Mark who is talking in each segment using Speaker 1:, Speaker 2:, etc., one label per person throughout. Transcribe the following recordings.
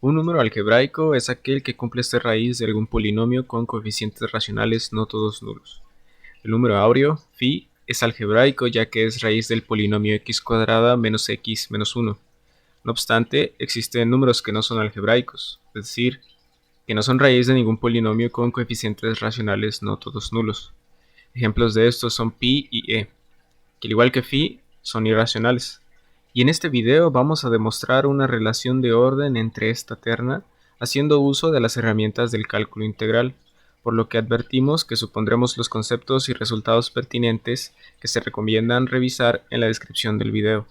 Speaker 1: Un número algebraico es aquel que cumple ser raíz de algún polinomio con coeficientes racionales no todos nulos. El número áureo, phi, es algebraico ya que es raíz del polinomio x cuadrada menos x menos 1. No obstante, existen números que no son algebraicos, es decir, que no son raíz de ningún polinomio con coeficientes racionales no todos nulos. Ejemplos de estos son pi y e, que al igual que phi, son irracionales. Y en este video vamos a demostrar una relación de orden entre esta terna, haciendo uso de las herramientas del cálculo integral, por lo que advertimos que supondremos los conceptos y resultados pertinentes que se recomiendan revisar en la descripción del video.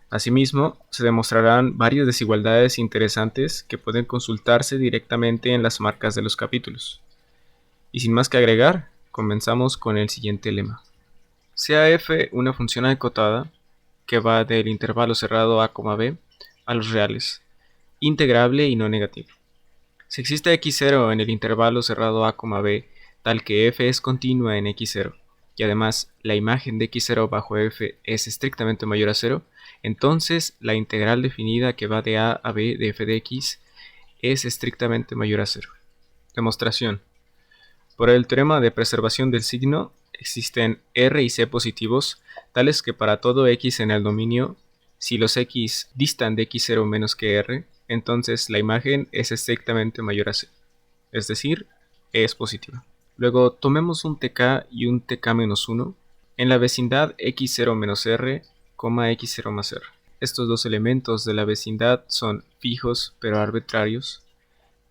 Speaker 1: Asimismo, se demostrarán varias desigualdades interesantes que pueden consultarse directamente en las marcas de los capítulos. Y sin más que agregar, comenzamos con el siguiente lema. Sea f una función acotada que va del intervalo cerrado a, b a los reales, integrable y no negativo. Si existe x0 en el intervalo cerrado a, b, tal que f es continua en x0, y además la imagen de x0 bajo f es estrictamente mayor a 0, entonces la integral definida que va de a a b de f de x es estrictamente mayor a 0. Demostración. Por el teorema de preservación del signo, existen R y C positivos, tales que para todo X en el dominio, si los X distan de X0 menos que R, entonces la imagen es estrictamente mayor a C, es decir, E es positiva. Luego tomemos un TK y un TK-1 en la vecindad X0 menos R, X0 más R. Estos dos elementos de la vecindad son fijos pero arbitrarios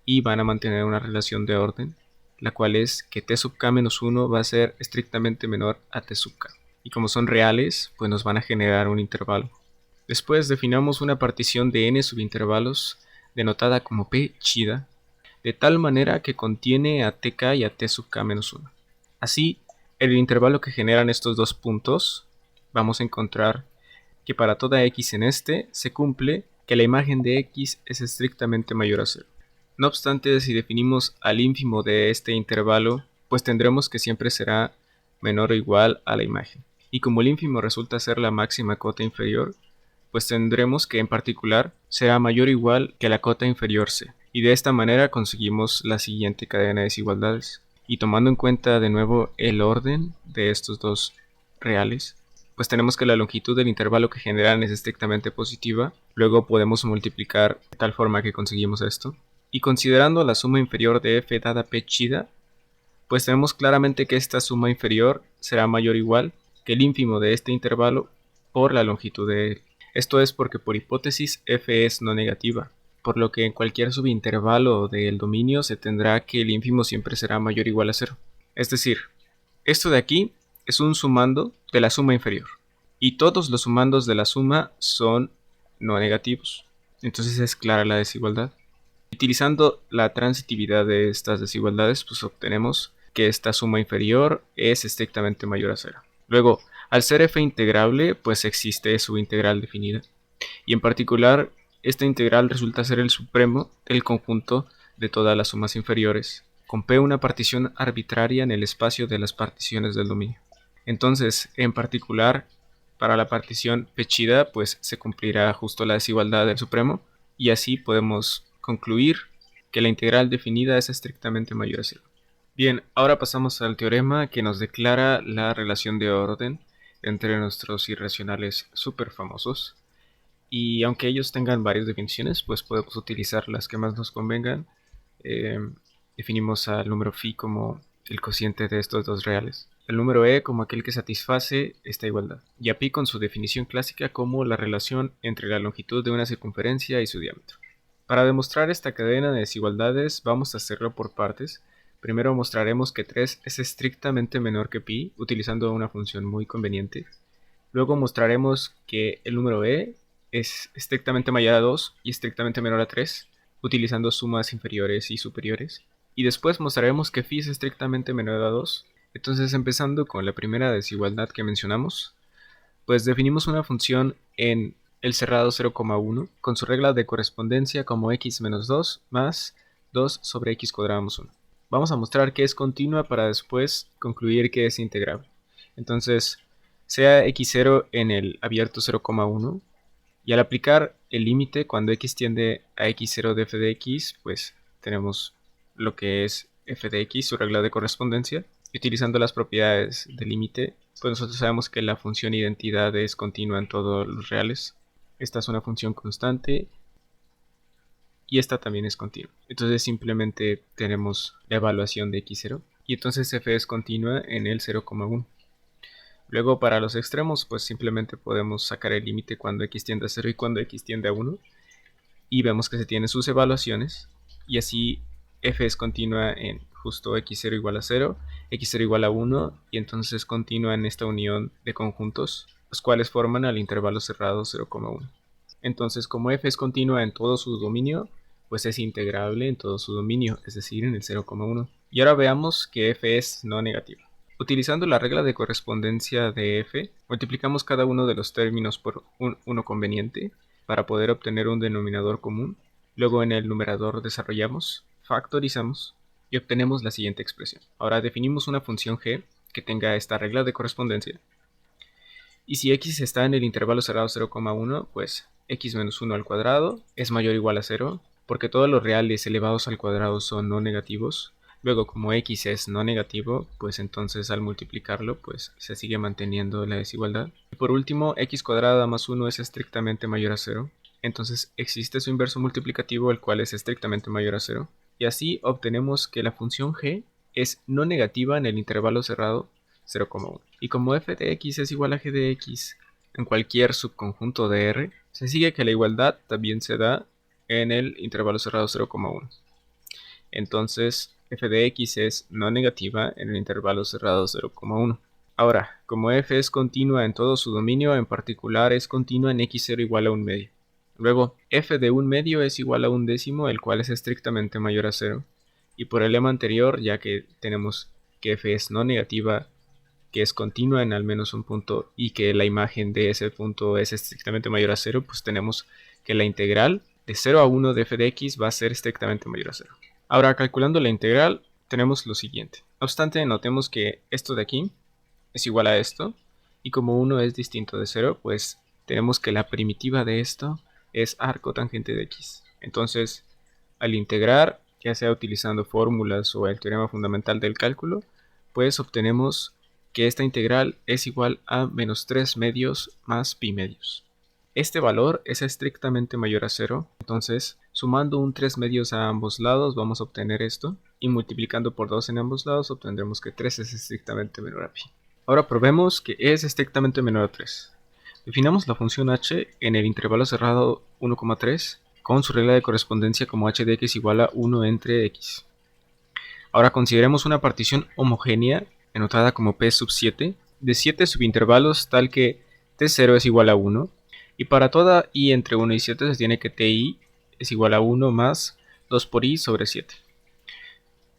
Speaker 1: y van a mantener una relación de orden, la cual es que t sub k menos 1 va a ser estrictamente menor a t sub k. Y como son reales, pues nos van a generar un intervalo. Después definamos una partición de n subintervalos, denotada como p chida, de tal manera que contiene a tk y a t sub k menos 1. Así, en el intervalo que generan estos dos puntos, vamos a encontrar que para toda x en este se cumple que la imagen de x es estrictamente mayor a 0. No obstante, si definimos al ínfimo de este intervalo, pues tendremos que siempre será menor o igual a la imagen. Y como el ínfimo resulta ser la máxima cota inferior, pues tendremos que en particular será mayor o igual que la cota inferior c. Y de esta manera conseguimos la siguiente cadena de desigualdades. Y tomando en cuenta de nuevo el orden de estos dos reales, pues tenemos que la longitud del intervalo que generan es estrictamente positiva. Luego podemos multiplicar de tal forma que conseguimos esto. Y considerando la suma inferior de f dada p chida, pues tenemos claramente que esta suma inferior será mayor o igual que el ínfimo de este intervalo por la longitud de él. Esto es porque por hipótesis f es no negativa, por lo que en cualquier subintervalo del dominio se tendrá que el ínfimo siempre será mayor o igual a 0. Es decir, esto de aquí es un sumando de la suma inferior, y todos los sumandos de la suma son no negativos. Entonces es clara la desigualdad. Utilizando la transitividad de estas desigualdades, pues obtenemos que esta suma inferior es estrictamente mayor a 0. Luego, al ser f integrable, pues existe su integral definida. Y en particular, esta integral resulta ser el supremo del conjunto de todas las sumas inferiores, con p una partición arbitraria en el espacio de las particiones del dominio. Entonces, en particular, para la partición p chida, pues se cumplirá justo la desigualdad del supremo, y así podemos concluir que la integral definida es estrictamente mayor a 0. Bien, ahora pasamos al teorema que nos declara la relación de orden entre nuestros irracionales súper famosos. Y aunque ellos tengan varias definiciones, pues podemos utilizar las que más nos convengan. Eh, Definimos al número phi como el cociente de estos dos reales, el número e como aquel que satisface esta igualdad, y a pi con su definición clásica como la relación entre la longitud de una circunferencia y su diámetro. Para demostrar esta cadena de desigualdades vamos a hacerlo por partes. Primero mostraremos que 3 es estrictamente menor que pi, utilizando una función muy conveniente. Luego mostraremos que el número e es estrictamente mayor a 2 y estrictamente menor a 3, utilizando sumas inferiores y superiores. Y después mostraremos que phi es estrictamente menor a 2. Entonces, empezando con la primera desigualdad que mencionamos, pues definimos una función en el cerrado 0,1 con su regla de correspondencia como x menos 2 más 2 sobre x cuadrado más 1. Vamos a mostrar que es continua para después concluir que es integrable. Entonces, sea x0 en el abierto 0,1, Y al aplicar el límite cuando x tiende a x0 de f de x, pues tenemos lo que es f de x, su regla de correspondencia. Y utilizando las propiedades del límite, pues nosotros sabemos que la función identidad es continua en todos los reales. Esta es una función constante y esta también es continua. Entonces simplemente tenemos la evaluación de x0 y entonces f es continua en el 0,1. Luego para los extremos pues simplemente podemos sacar el límite cuando x tiende a 0 y cuando x tiende a 1 y vemos que se tienen sus evaluaciones y así f es continua en justo x0 igual a 0, x0 igual a 1 y entonces continua en esta unión de conjuntos los cuales forman al intervalo cerrado 0,1. Entonces como f es continua en todo su dominio, pues es integrable en todo su dominio, es decir en el 0,1. Y ahora veamos que f es no negativa. Utilizando la regla de correspondencia de f, multiplicamos cada uno de los términos por uno conveniente para poder obtener un denominador común. Luego en el numerador desarrollamos, factorizamos y obtenemos la siguiente expresión. Ahora definimos una función g que tenga esta regla de correspondencia. Y si x está en el intervalo cerrado 0,1, pues x menos 1 al cuadrado es mayor o igual a 0, porque todos los reales elevados al cuadrado son no negativos. Luego, como x es no negativo, pues entonces al multiplicarlo, pues se sigue manteniendo la desigualdad. Y por último, x cuadrada más 1 es estrictamente mayor a 0. Entonces existe su inverso multiplicativo, el cual es estrictamente mayor a 0. Y así obtenemos que la función g es no negativa en el intervalo cerrado 0,1. Y como f de x es igual a g de x en cualquier subconjunto de R, se sigue que la igualdad también se da en el intervalo cerrado 0,1. Entonces f de x es no negativa en el intervalo cerrado 0,1. Ahora, como f es continua en todo su dominio, en particular es continua en x0 igual a 1 medio. Luego, f de 1 medio es igual a 1 décimo, el cual es estrictamente mayor a 0. Y por el lema anterior, ya que tenemos que f es no negativa, que es continua en al menos un punto y que la imagen de ese punto es estrictamente mayor a 0, pues tenemos que la integral de 0 a 1 de f de x va a ser estrictamente mayor a 0. Ahora, calculando la integral, tenemos lo siguiente. No obstante, notemos que esto de aquí es igual a esto, y como 1 es distinto de 0, pues tenemos que la primitiva de esto es arco tangente de x. Entonces, al integrar, ya sea utilizando fórmulas o el teorema fundamental del cálculo, pues obtenemos que esta integral es igual a menos 3 medios más pi medios. Este valor es estrictamente mayor a 0, entonces sumando un 3 medios a ambos lados vamos a obtener esto, y multiplicando por 2 en ambos lados obtendremos que 3 es estrictamente menor a pi. Ahora probemos que es estrictamente menor a 3. Definamos la función h en el intervalo cerrado 1,3 con su regla de correspondencia como h de x igual a 1 entre x. Ahora consideremos una partición homogénea, anotada como p sub 7, de 7 subintervalos tal que t0 es igual a 1, y para toda i entre 1 y 7 se tiene que ti es igual a 1 más 2 por i sobre 7.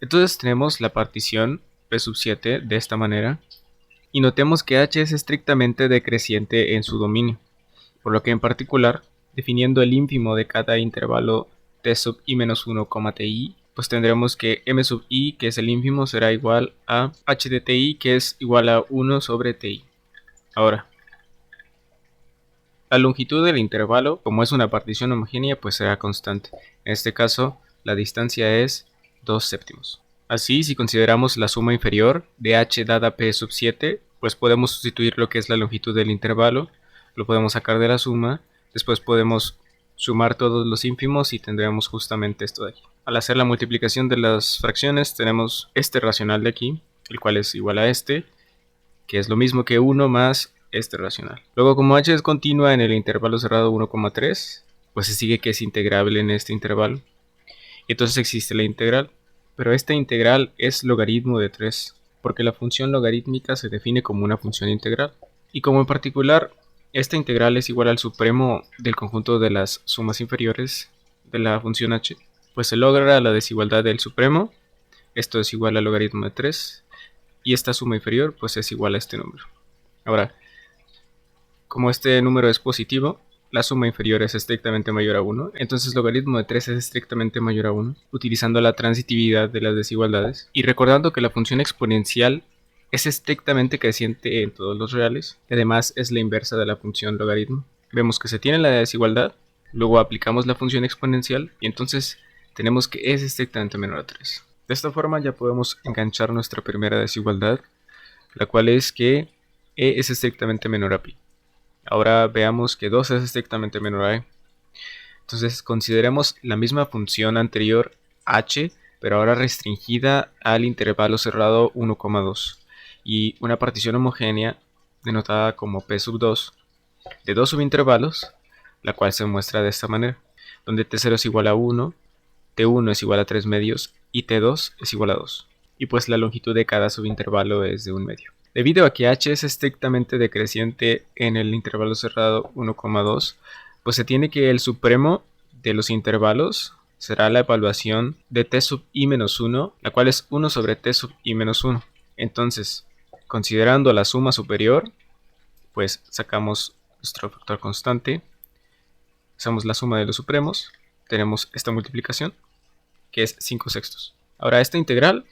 Speaker 1: Entonces tenemos la partición p sub 7 de esta manera, y notemos que h es estrictamente decreciente en su dominio, por lo que en particular, definiendo el ínfimo de cada intervalo t sub i menos 1, ti, pues tendremos que m sub i, que es el ínfimo, será igual a h de ti, que es igual a 1 sobre ti. Ahora, la longitud del intervalo, como es una partición homogénea, pues será constante. En este caso, la distancia es 2 séptimos. Así, si consideramos la suma inferior de h dada p sub 7, pues podemos sustituir lo que es la longitud del intervalo, lo podemos sacar de la suma, después podemos sumar todos los ínfimos y tendremos justamente esto de aquí. Al hacer la multiplicación de las fracciones tenemos este racional de aquí, el cual es igual a este, que es lo mismo que 1 más este racional. Luego, como h es continua en el intervalo cerrado 1,3, pues se sigue que es integrable en este intervalo. Y entonces existe la integral, pero esta integral es logaritmo de 3, porque la función logarítmica se define como una función integral. Y como en particular esta integral es igual al supremo del conjunto de las sumas inferiores de la función h, pues se logra la desigualdad del supremo, esto es igual al logaritmo de 3, y esta suma inferior pues es igual a este número. Ahora, como este número es positivo, la suma inferior es estrictamente mayor a 1, entonces logaritmo de 3 es estrictamente mayor a 1, utilizando la transitividad de las desigualdades, y recordando que la función exponencial es estrictamente creciente en todos los reales, y además es la inversa de la función logaritmo. vemos que se tiene la desigualdad, luego aplicamos la función exponencial y entonces tenemos que es estrictamente menor a 3. De esta forma ya podemos enganchar nuestra primera desigualdad, la cual es que e es estrictamente menor a pi. Ahora veamos que 2 es estrictamente menor a e. Entonces consideremos la misma función anterior h, pero ahora restringida al intervalo cerrado 1,2 y una partición homogénea denotada como p sub 2 de dos subintervalos, la cual se muestra de esta manera, donde t0 es igual a 1, t1 es igual a 3 medios y t2 es igual a 2. Y pues la longitud de cada subintervalo es de 1 medio. Debido a que h es estrictamente decreciente en el intervalo cerrado 1,2, pues se tiene que el supremo de los intervalos será la evaluación de t sub i menos 1, la cual es 1 sobre t sub i menos 1. Entonces, considerando la suma superior, pues sacamos nuestro factor constante, hacemos la suma de los supremos, tenemos esta multiplicación, que es 5 sextos. Ahora esta integral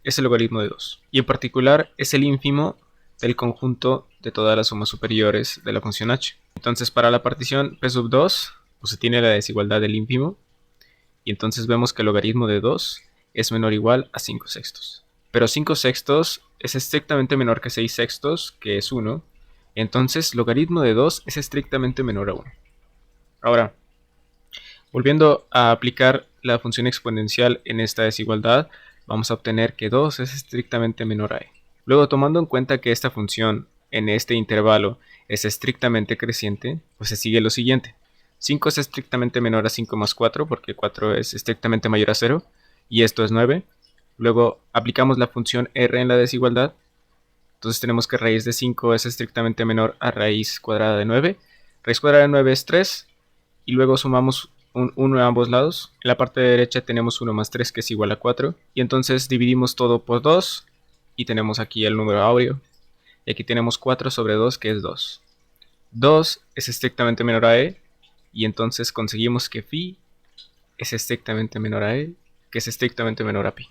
Speaker 1: es el logaritmo de 2, y en particular es el ínfimo del conjunto de todas las sumas superiores de la función h. Entonces para la partición p sub 2, pues se tiene la desigualdad del ínfimo, y entonces vemos que el logaritmo de 2 es menor o igual a 5 sextos. Pero 5 sextos es estrictamente menor que 6 sextos, que es 1, entonces logaritmo de 2 es estrictamente menor a 1. Ahora, volviendo a aplicar la función exponencial en esta desigualdad, vamos a obtener que 2 es estrictamente menor a e. Luego, tomando en cuenta que esta función en este intervalo es estrictamente creciente, pues se sigue lo siguiente. 5 es estrictamente menor a 5 más 4, porque 4 es estrictamente mayor a 0, y esto es 9. Luego aplicamos la función r en la desigualdad, entonces tenemos que raíz de 5 es estrictamente menor a raíz cuadrada de 9. Raíz cuadrada de 9 es 3, y luego sumamos un 1 a ambos lados. En la parte derecha tenemos 1 más 3, que es igual a 4, y entonces dividimos todo por 2, y tenemos aquí el número áureo. Y aquí tenemos 4 sobre 2, que es 2. 2 es estrictamente menor a e, y entonces conseguimos que phi es estrictamente menor a e, que es estrictamente menor a pi.